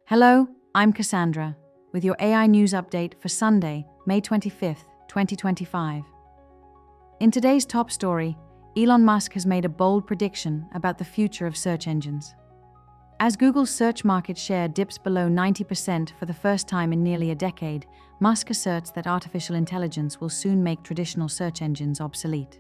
Hello, I'm Cassandra, with your AI news update for Sunday, May 25th, 2025. In today's top story, Elon Musk has made a bold prediction about the future of search engines. As Google's search market share dips below 90% for the first time in nearly a decade, Musk asserts that artificial intelligence will soon make traditional search engines obsolete.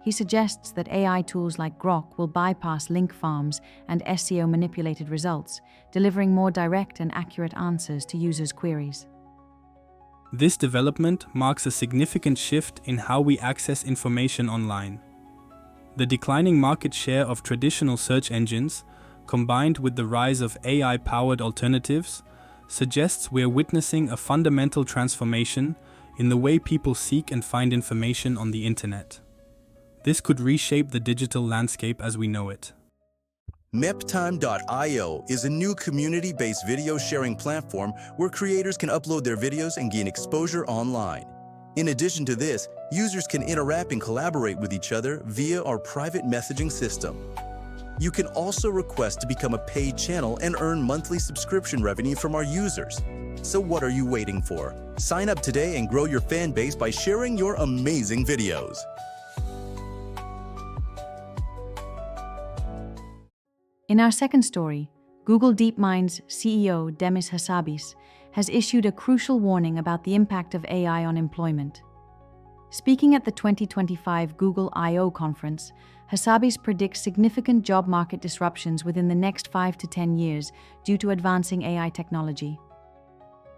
He suggests that AI tools like Grok will bypass link farms and SEO-manipulated results, delivering more direct and accurate answers to users' queries. This development marks a significant shift in how we access information online. The declining market share of traditional search engines, combined with the rise of AI-powered alternatives, suggests we're witnessing a fundamental transformation in the way people seek and find information on the internet. This could reshape the digital landscape as we know it. Meptime.io is a new community-based video sharing platform where creators can upload their videos and gain exposure online. In addition to this, users can interact and collaborate with each other via our private messaging system. You can also request to become a paid channel and earn monthly subscription revenue from our users. So what are you waiting for? Sign up today and grow your fan base by sharing your amazing videos. In our second story, Google DeepMind's CEO Demis Hassabis has issued a crucial warning about the impact of AI on employment. Speaking at the 2025 Google I/O conference, Hassabis predicts significant job market disruptions within the next 5 to 10 years due to advancing AI technology.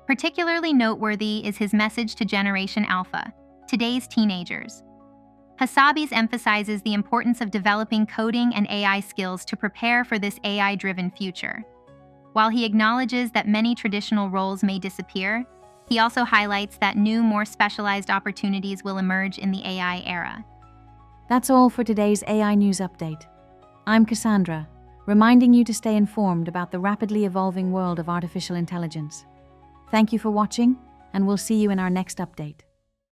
Particularly noteworthy is his message to Generation Alpha, today's teenagers. Hassabis emphasizes the importance of developing coding and AI skills to prepare for this AI-driven future. While he acknowledges that many traditional roles may disappear, he also highlights that new, more specialized opportunities will emerge in the AI era. That's all for today's AI news update. I'm Cassandra, reminding you to stay informed about the rapidly evolving world of artificial intelligence. Thank you for watching, and we'll see you in our next update.